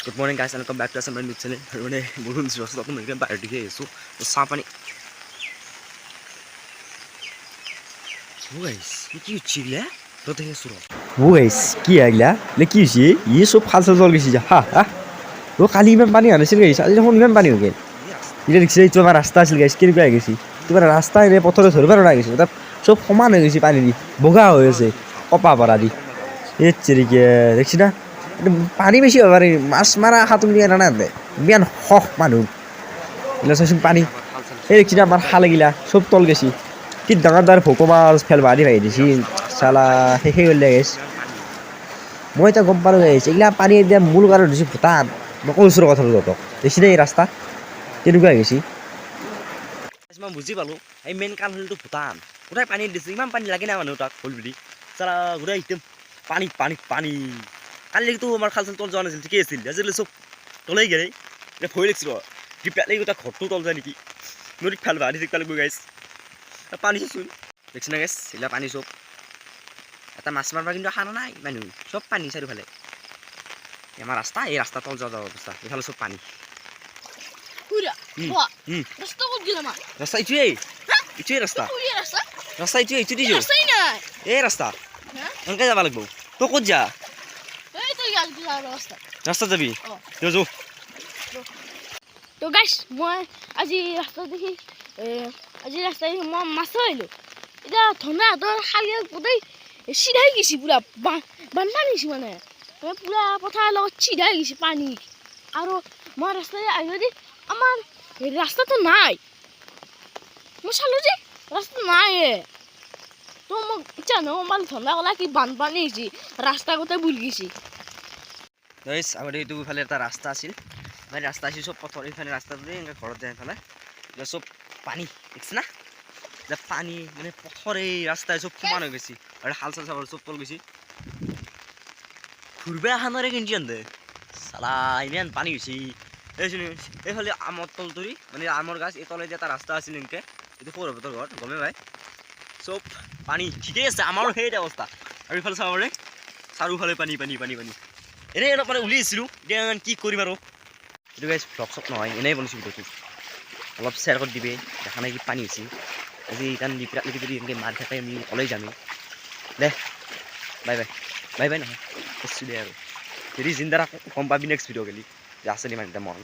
Good morning guys and welcome back to my new channel. মানে বলুন রাস্তা তো মেরে বাইরে দিকে এসো তো চা পানি গাইস কি হচ্ছিলা তো দেখে শুরু গাইস কি আগলা লে কি হইছে এই সব ফালসা জল গেছি হা হা ও কালি ইমান পানি আনছিল গাইস আজ যখন ইমান পানি হয়ে এটা দেখছি এই তো আমার রাস্তা আছিল গাইস কিরকম হয়ে গেছি তোমার রাস্তা এনে পথরে ধরে পারো না গেছি তা সব সমান হয়ে গেছি পানি দি বগা হয়ে গেছে কপা পারা দি এই চিরিকে দেখছি না পানি বেশি হবে মাছ মারা হাতুম দিয়ে রানা দে বিয়ান হক মানুষ এগুলা চাইছোন পানি এই দেখছি না আমার খালে গিলা সব তল গেছি কি ডাঙৰ ডাঙৰ ভোক মাছ ফেলবা দি ভাই দিছি চালা শেষে কৰিলে গেছ মই এতিয়া গম পালোঁ গাইছ এইগিলা পানী এতিয়া মূল কাৰণ দিছি ভূটান মই কৈছোঁ কথাটো তহঁতক দেখছি নে এই ৰাস্তা তেনেকুৱা গেছি মই বুজি পালোঁ এই মেইন কাৰণ হ'লতো ভূটান গোটেই পানী দিছে ইমান পানী লাগে না মানুহ তাক হ'ল বুলি চালা গোটেই একদম পানী পানী পানী কালিতো আমাৰ খাল চাল তল যোৱা নাছিল ঠিকেই আছিল আজিকালি চব তলেই গেলে এতিয়া ভয় লাগিছিল দিপালি গোটা ঘৰটো তল যায় নেকি নদীত ফেলবা দি দিপালি গৈ গাইছ পানী চোন দেখছি না গাইছ এইগিলা পানী চব এটা মাছ মাৰবা কিন্তু খানা নাই মানুহ চব পানী চাৰিওফালে আমাৰ ৰাস্তা এই ৰাস্তা তল যোৱা অৱস্থা এইফালে চব পানী ৰাস্তা এইটোৱেই ৰাস্তা ৰাস্তা এইটো দিছো এই ৰাস্তা এনেকৈ যাব লাগিব তই ক'ত যা ৰাস্তা যাবি যো তো গাইছ মই আজি ৰাস্তা দেখি আজি ৰাস্তা দেখি মই মাছ আহিলোঁ এতিয়া ধনা হাতৰ শালিয়া গোটেই চিধাই গৈছে পুৰা বানপানী হৈছে মানে পুৰা পথাৰৰ লগত চিধাই গৈছে পানী আৰু মই ৰাস্তাৰে আহিলোঁ দি আমাৰ ৰাস্তাটো নাই মই চালোঁ যে ৰাস্তা নাই তো মোক ইচ্ছা নহয় মানে ধনা ক'লা কি বানপানী হৈছে ৰাস্তা গোটেই বুল গৈছে গাইছ আগতে এইটো ইফালে এটা ৰাস্তা আছিল মানে ৰাস্তা আছিল চব পথৰ ইফালে ৰাস্তাটো এনেকৈ ঘৰত যায় ইফালে এতিয়া চব পানী দেখিছে না এতিয়া পানী মানে পথৰ এই ৰাস্তাই চব সমান হৈ গৈছে আৰু হাল চাল চাবৰ চব তল গৈছে ঘূৰবা খানৰে কিনি আনদে চালা ইমান পানী হৈছে এইফালে আমৰ তল তৰি মানে আমৰ গাছ এই তলে এটা ৰাস্তা আছিল এনেকৈ এইটো সৌৰভতৰ ঘৰ গমে পাই চব পানী ঠিকেই আছে আমাৰো সেই অৱস্থা আৰু ইফালে চাবৰে চাৰিওফালে পানী পানী পানী পানী এনেই অলপ মানে উলিয়াইছিলোঁ এতিয়া কি কৰিম আৰু এইটো গাইছ ভ্লগ চক নহয় এনেই বনাইছোঁ ভিডিঅ'টো অলপ শ্বেয়াৰ কৰি দিবি দেখা নাই কি পানী হৈছে আজি ইটান লিপি যদি এনেকৈ মাৰ থাকে আমি ওলাই যামেই দে বাই বাই বাই বাই নহয় কৈছোঁ দে আৰু যদি জিন্দাৰ আকৌ গম পাবি নেক্সট ভিডিঅ' গেলি যে আছে নি মানে মন